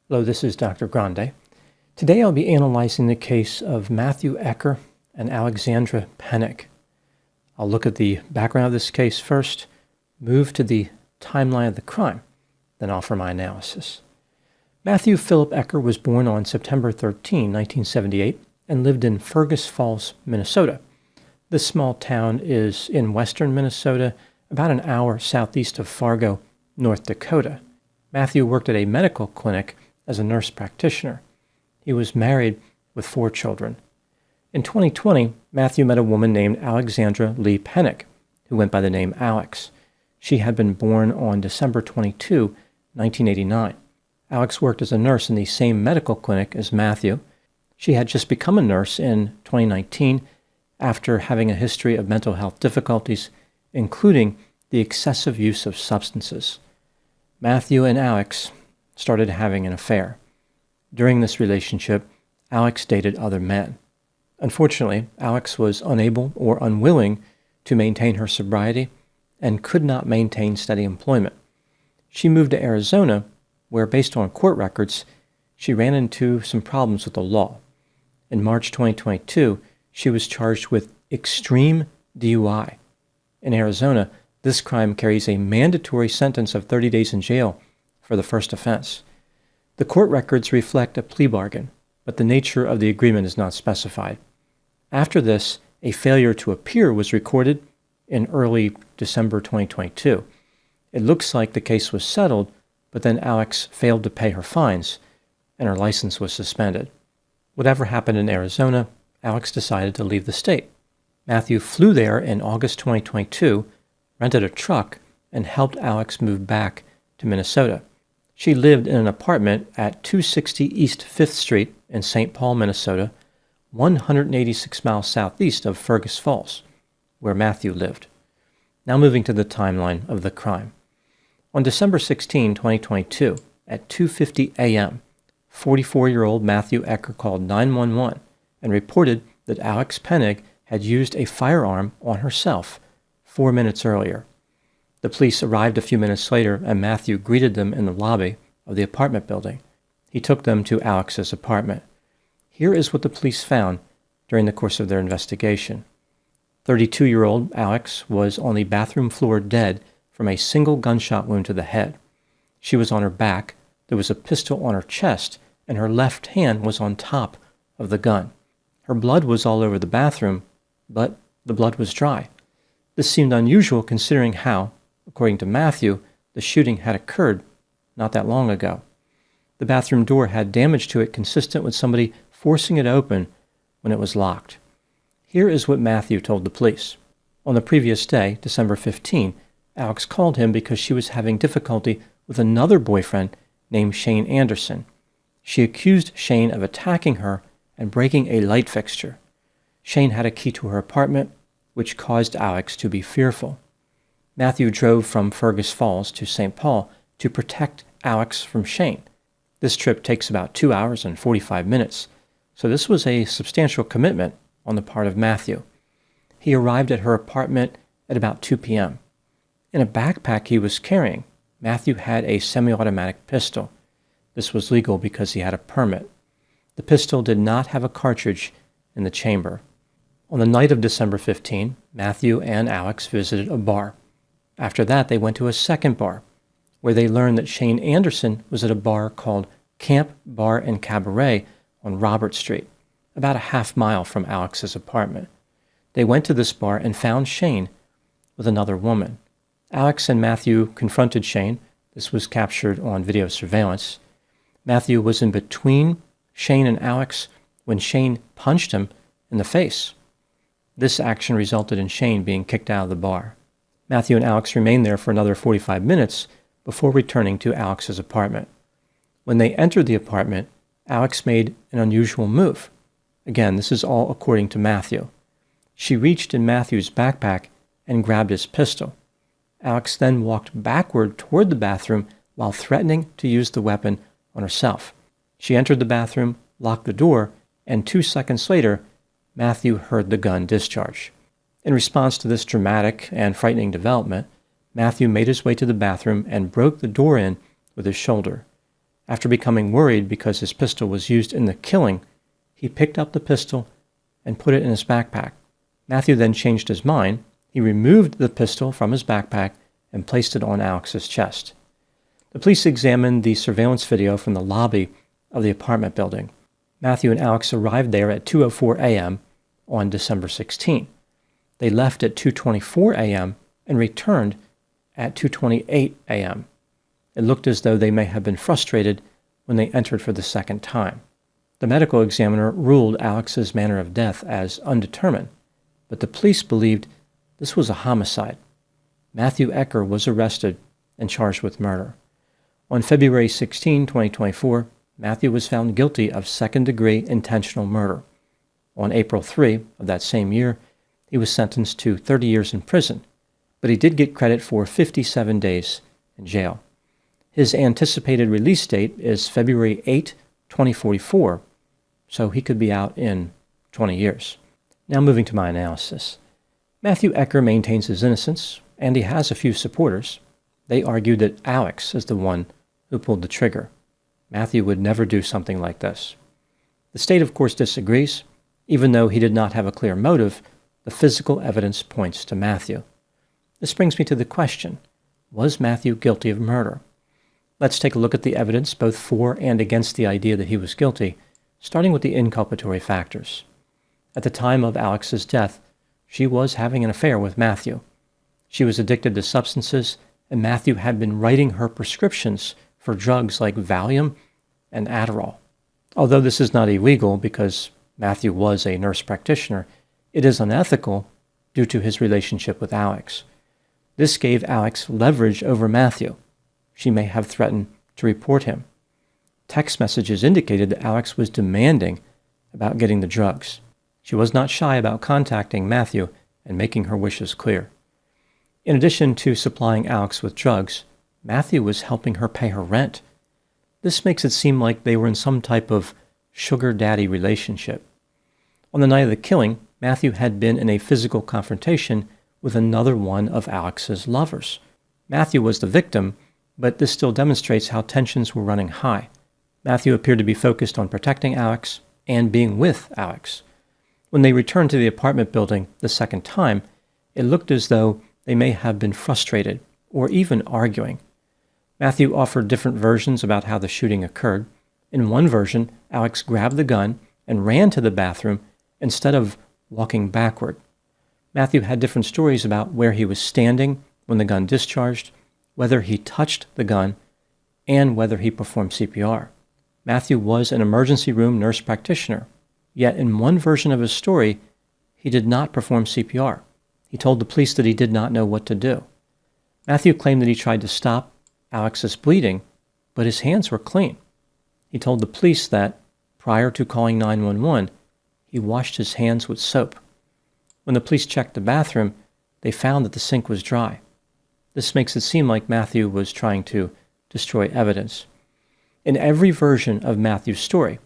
Hello, this is Dr. Grande. Today I'll be analyzing the case of Matthew Ecker and Alexandra Pennig. I'll look at the background of this case first, move to the timeline of the crime, then offer my analysis. Matthew Philip Ecker was born on September 13, 1978, and lived in Fergus Falls, Minnesota. This small town is in western Minnesota, about an hour southeast of Fargo, North Dakota. Matthew worked at a medical clinic as a nurse practitioner. He was married with 4 children. In 2020, Matthew met a woman named Alexandra Lee Pennig, who went by the name Alex. She had been born on December 22, 1989. Alex worked as a nurse in the same medical clinic as Matthew. She had just become a nurse in 2019 after having a history of mental health difficulties, including the excessive use of substances. Matthew and Alex started having an affair. During this relationship, Alex dated other men. Unfortunately, Alex was unable or unwilling to maintain her sobriety and could not maintain steady employment. She moved to Arizona, where, based on court records, she ran into some problems with the law. In March 2022, she was charged with extreme DUI. In Arizona, this crime carries a mandatory sentence of 30 days in jail for the first offense. The court records reflect a plea bargain, but the nature of the agreement is not specified. After this, a failure to appear was recorded in early December 2022. It looks like the case was settled, but then Alex failed to pay her fines, and her license was suspended. Whatever happened in Arizona, Alex decided to leave the state. Matthew flew there in August 2022, rented a truck, and helped Alex move back to Minnesota. She lived in an apartment at 260 East 5th Street in St. Paul, Minnesota, 186 miles southeast of Fergus Falls, where Matthew lived. Now moving to the timeline of the crime. On December 16, 2022, at 2:50 a.m., 44-year-old Matthew Ecker called 911 and reported that Alex Pennig had used a firearm on herself 4 minutes earlier. The police arrived a few minutes later, and Matthew greeted them in the lobby of the apartment building. He took them to Alex's apartment. Here is what the police found during the course of their investigation. 32-year-old Alex was on the bathroom floor dead from a single gunshot wound to the head. She was on her back, there was a pistol on her chest, and her left hand was on top of the gun. Her blood was all over the bathroom, but the blood was dry. This seemed unusual considering how, according to Matthew, the shooting had occurred not that long ago. The bathroom door had damage to it consistent with somebody forcing it open when it was locked. Here is what Matthew told the police. On the previous day, December 15, Alex called him because she was having difficulty with another boyfriend named Shane Anderson. She accused Shane of attacking her and breaking a light fixture. Shane had a key to her apartment, which caused Alex to be fearful. Matthew drove from Fergus Falls to St. Paul to protect Alex from Shane. This trip takes about 2 hours and 45 minutes, so this was a substantial commitment on the part of Matthew. He arrived at her apartment at about 2 p.m. In a backpack he was carrying, Matthew had a semi-automatic pistol. This was legal because he had a permit. The pistol did not have a cartridge in the chamber. On the night of December 15, Matthew and Alex visited a bar. After that, they went to a second bar, where they learned that Shane Anderson was at a bar called Camp Bar and Cabaret on Robert Street, about a half mile from Alex's apartment. They went to this bar and found Shane with another woman. Alex and Matthew confronted Shane. This was captured on video surveillance. Matthew was in between Shane and Alex when Shane punched him in the face. This action resulted in Shane being kicked out of the bar. Matthew and Alex remained there for another 45 minutes before returning to Alex's apartment. When they entered the apartment, Alex made an unusual move. Again, this is all according to Matthew. She reached in Matthew's backpack and grabbed his pistol. Alex then walked backward toward the bathroom while threatening to use the weapon on herself. She entered the bathroom, locked the door, and 2 seconds later, Matthew heard the gun discharge. In response to this dramatic and frightening development, Matthew made his way to the bathroom and broke the door in with his shoulder. After becoming worried because his pistol was used in the killing, he picked up the pistol and put it in his backpack. Matthew then changed his mind. He removed the pistol from his backpack and placed it on Alex's chest. The police examined the surveillance video from the lobby of the apartment building. Matthew and Alex arrived there at 2:04 a.m. on December 16. They left at 2:24 a.m. and returned at 2:28 a.m. It looked as though they may have been frustrated when they entered for the second time. The medical examiner ruled Alex's manner of death as undetermined, but the police believed this was a homicide. Matthew Ecker was arrested and charged with murder. On February 16, 2024, Matthew was found guilty of second-degree intentional murder. On April 3 of that same year, he was sentenced to 30 years in prison, but he did get credit for 57 days in jail. His anticipated release date is February 8, 2044, so he could be out in 20 years. Now moving to my analysis. Matthew Ecker maintains his innocence, and he has a few supporters. They argue that Alex is the one who pulled the trigger. Matthew would never do something like this. The state, of course, disagrees. Even though he did not have a clear motive, the physical evidence points to Matthew. This brings me to the question, was Matthew guilty of murder? Let's take a look at the evidence both for and against the idea that he was guilty, starting with the inculpatory factors. At the time of Alex's death, she was having an affair with Matthew. She was addicted to substances, and Matthew had been writing her prescriptions for drugs like Valium and Adderall. Although this is not illegal because Matthew was a nurse practitioner, it is unethical due to his relationship with Alex. This gave Alex leverage over Matthew. She may have threatened to report him. Text messages indicated that Alex was demanding about getting the drugs. She was not shy about contacting Matthew and making her wishes clear. In addition to supplying Alex with drugs, Matthew was helping her pay her rent. This makes it seem like they were in some type of sugar daddy relationship. On the night of the killing, Matthew had been in a physical confrontation with another one of Alex's lovers. Matthew was the victim, but this still demonstrates how tensions were running high. Matthew appeared to be focused on protecting Alex and being with Alex. When they returned to the apartment building the second time, it looked as though they may have been frustrated or even arguing. Matthew offered different versions about how the shooting occurred. In one version, Alex grabbed the gun and ran to the bathroom instead of walking backward. Matthew had different stories about where he was standing when the gun discharged, whether he touched the gun, and whether he performed CPR. Matthew was an emergency room nurse practitioner, yet in one version of his story, he did not perform CPR. He told the police that he did not know what to do. Matthew claimed that he tried to stop Alex's bleeding, but his hands were clean. He told the police that, prior to calling 911, he washed his hands with soap. When the police checked the bathroom, they found that the sink was dry. This makes it seem like Matthew was trying to destroy evidence. In every version of Matthew's story,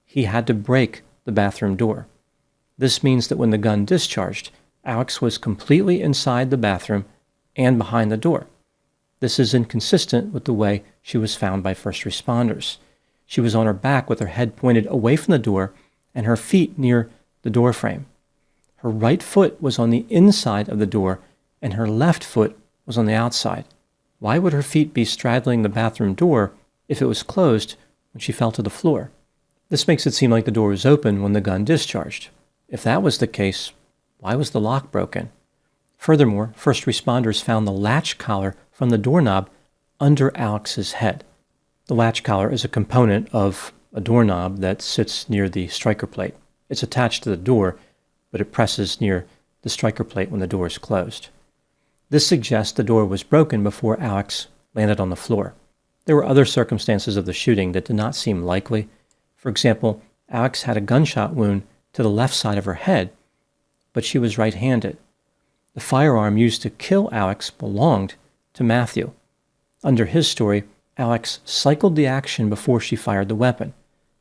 he had to break the bathroom door. This means that when the gun discharged, Alex was completely inside the bathroom and behind the door. This is inconsistent with the way she was found by first responders. She was on her back with her head pointed away from the door and her feet near the door frame. Her right foot was on the inside of the door and her left foot was on the outside. Why would her feet be straddling the bathroom door if it was closed when she fell to the floor? This makes it seem like the door was open when the gun discharged. If that was the case, why was the lock broken? Furthermore, first responders found the latch collar from the doorknob under Alex's head. The latch collar is a component of a doorknob that sits near the striker plate. It's attached to the door, but it presses near the striker plate when the door is closed. This suggests the door was broken before Alex landed on the floor. There were other circumstances of the shooting that did not seem likely. For example, Alex had a gunshot wound to the left side of her head, but she was right-handed. The firearm used to kill Alex belonged to Matthew. Under his story, Alex cycled the action before she fired the weapon.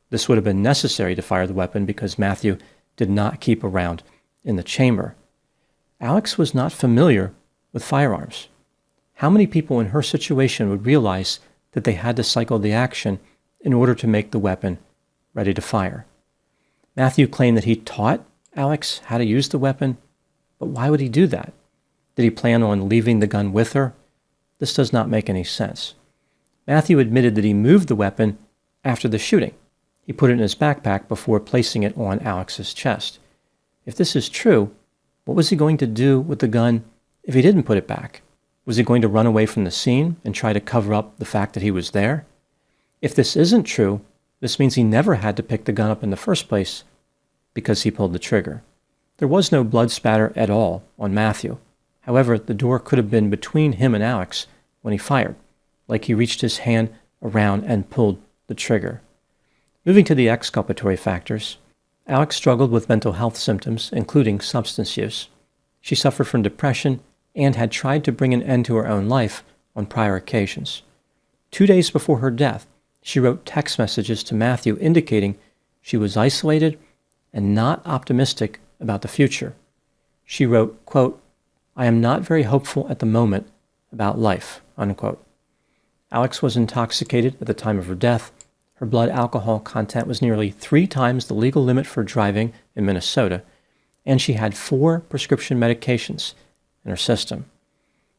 This would have been necessary to fire the weapon because Matthew did not keep a round in the chamber. Alex was not familiar with firearms. How many people in her situation would realize that they had to cycle the action in order to make the weapon ready to fire. Matthew claimed that he taught Alex how to use the weapon, but why would he do that? Did he plan on leaving the gun with her? This does not make any sense. Matthew admitted that he moved the weapon after the shooting. He put it in his backpack before placing it on Alex's chest. If this is true, what was he going to do with the gun if he didn't put it back? Was he going to run away from the scene and try to cover up the fact that he was there? If this isn't true, this means he never had to pick the gun up in the first place because he pulled the trigger. There was no blood spatter at all on Matthew. However, the door could have been between him and Alex when he fired, like he reached his hand around and pulled the trigger. Moving to the exculpatory factors, Alex struggled with mental health symptoms, including substance use. She suffered from depression and had tried to bring an end to her own life on prior occasions. 2 days before her death, she wrote text messages to Matthew indicating she was isolated and not optimistic about the future. She wrote, quote, "I am not very hopeful at the moment about life," unquote. Alex was intoxicated at the time of her death. Her blood alcohol content was nearly 3 times the legal limit for driving in Minnesota, and she had 4 prescription medications in her system.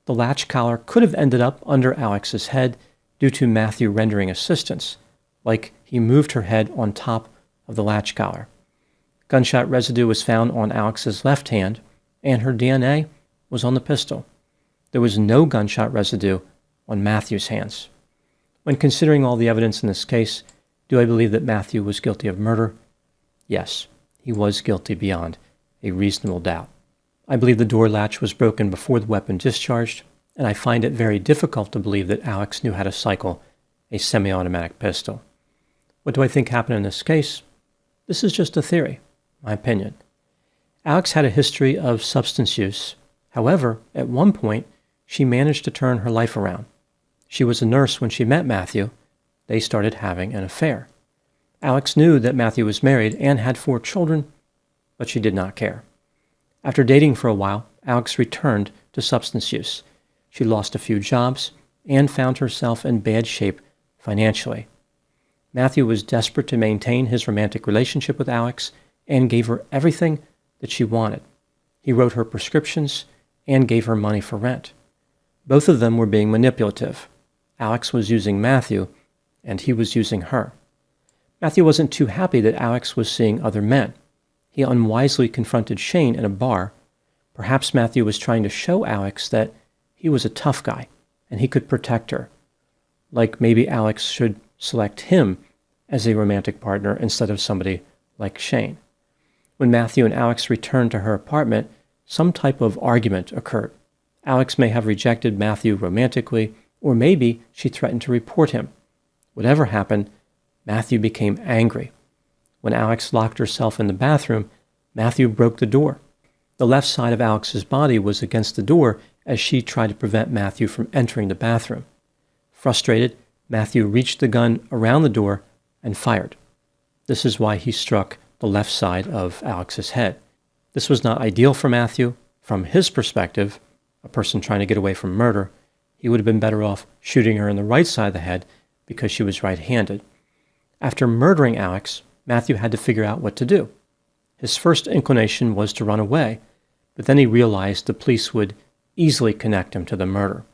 The latch collar could have ended up under Alex's head due to Matthew rendering assistance, like he moved her head on top of the latch collar. Gunshot residue was found on Alex's left hand, and her DNA was on the pistol. There was no gunshot residue on Matthew's hands. When considering all the evidence in this case, do I believe that Matthew was guilty of murder? Yes, he was guilty beyond a reasonable doubt. I believe the door latch was broken before the weapon discharged, and I find it very difficult to believe that Alex knew how to cycle a semi-automatic pistol. What do I think happened in this case? This is just a theory, my opinion. Alex had a history of substance use. However, at one point, she managed to turn her life around. She was a nurse when she met Matthew. They started having an affair. Alex knew that Matthew was married and had 4 children, but she did not care. After dating for a while, Alex returned to substance use. She lost a few jobs and found herself in bad shape financially. Matthew was desperate to maintain his romantic relationship with Alex and gave her everything that she wanted. He wrote her prescriptions and gave her money for rent. Both of them were being manipulative. Alex was using Matthew, and he was using her. Matthew wasn't too happy that Alex was seeing other men. He unwisely confronted Shane in a bar. Perhaps Matthew was trying to show Alex that he was a tough guy, and he could protect her. Like maybe Alex should select him as a romantic partner instead of somebody like Shane. When Matthew and Alex returned to her apartment, some type of argument occurred. Alex may have rejected Matthew romantically, or maybe she threatened to report him. Whatever happened, Matthew became angry. When Alex locked herself in the bathroom, Matthew broke the door. The left side of Alex's body was against the door as she tried to prevent Matthew from entering the bathroom. Frustrated, Matthew reached the gun around the door and fired. This is why he struck the left side of Alex's head. This was not ideal for Matthew. From his perspective, a person trying to get away from murder, he would have been better off shooting her in the right side of the head because she was right-handed. After murdering Alex, Matthew had to figure out what to do. His first inclination was to run away, but then he realized the police would easily connect him to the murder.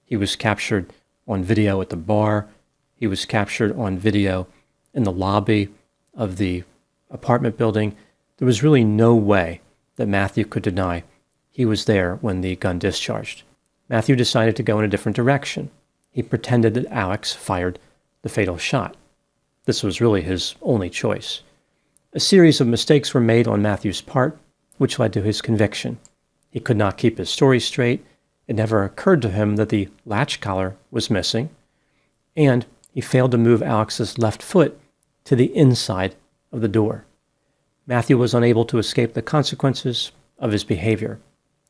He was captured on video at the bar. He was captured on video in the lobby of the apartment building. There was really no way that Matthew could deny he was there when the gun discharged. Matthew decided to go in a different direction. He pretended that Alex fired the fatal shot. This was really his only choice. A series of mistakes were made on Matthew's part, which led to his conviction. He could not keep his story straight. It never occurred to him that the latch collar was missing, and he failed to move Alex's left foot to the inside of the door. Matthew was unable to escape the consequences of his behavior.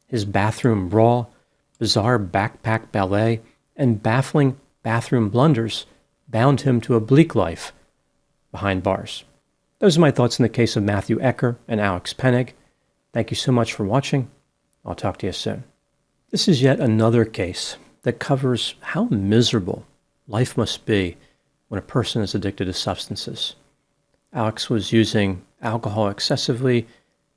His bathroom brawl, bizarre backpack ballet, and baffling bathroom blunders bound him to a bleak life behind bars. Those are my thoughts in the case of Matthew Ecker and Alex Pennig. Thank you so much for watching. I'll talk to you soon. This is yet another case that covers how miserable life must be when a person is addicted to substances. Alex was using alcohol excessively.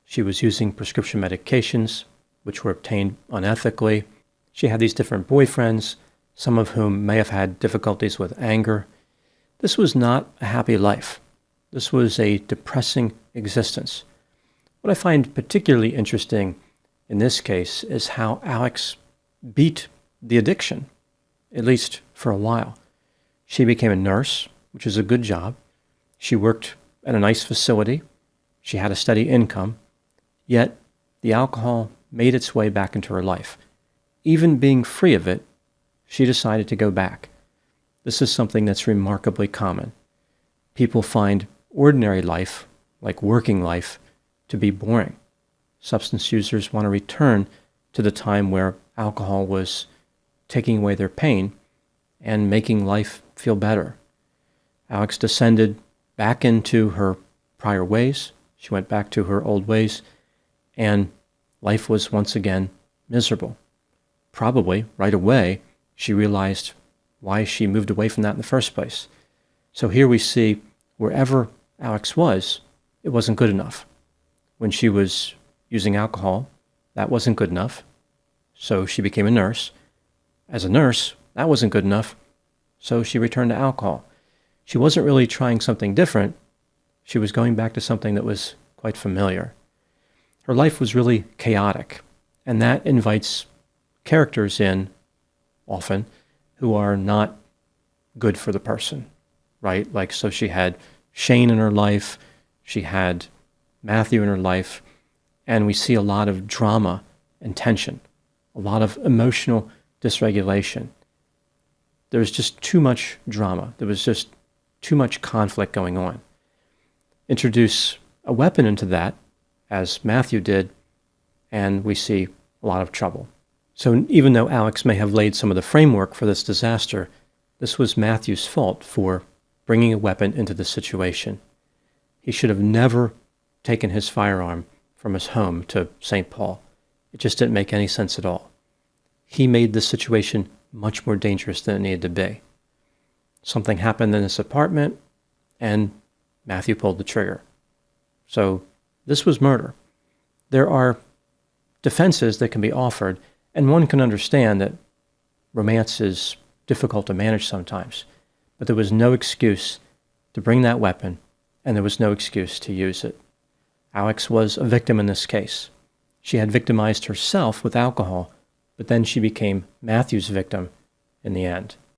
She was using prescription medications, which were obtained unethically. She had these different boyfriends, some of whom may have had difficulties with anger. This was not a happy life. This was a depressing existence. What I find particularly interesting in this case is how Alex beat the addiction, at least for a while. She became a nurse, which is a good job. She worked at a nice facility. She had a steady income. Yet the alcohol made its way back into her life. Even being free of it, she decided to go back. This is something that's remarkably common. People find ordinary life, like working life, to be boring. Substance users want to return to the time where alcohol was taking away their pain and making life feel better. Alex descended back into her prior ways. She went back to her old ways, and life was once again miserable. Probably right away, she realized why she moved away from that in the first place. So here we see wherever Alex was, it wasn't good enough. When she was using alcohol, that wasn't good enough. So she became a nurse. As a nurse, that wasn't good enough. So she returned to alcohol. She wasn't really trying something different. She was going back to something that was quite familiar. Her life was really chaotic, and that invites characters in, often, who are not good for the person, right? Like, so she had Shane in her life, she had Matthew in her life, and we see a lot of drama and tension, a lot of emotional dysregulation. There was just too much drama. There was just too much conflict going on. Introduce a weapon into that, as Matthew did, and we see a lot of trouble. So even though Alex may have laid some of the framework for this disaster, this was Matthew's fault for bringing a weapon into the situation. He should have never taken his firearm from his home to St. Paul. It just didn't make any sense at all. He made the situation much more dangerous than it needed to be. Something happened in this apartment, and Matthew pulled the trigger. So this was murder. There are defenses that can be offered, and one can understand that romance is difficult to manage sometimes, but there was no excuse to bring that weapon, and there was no excuse to use it. Alex was a victim in this case. She had victimized herself with alcohol, but then she became Matthew's victim in the end.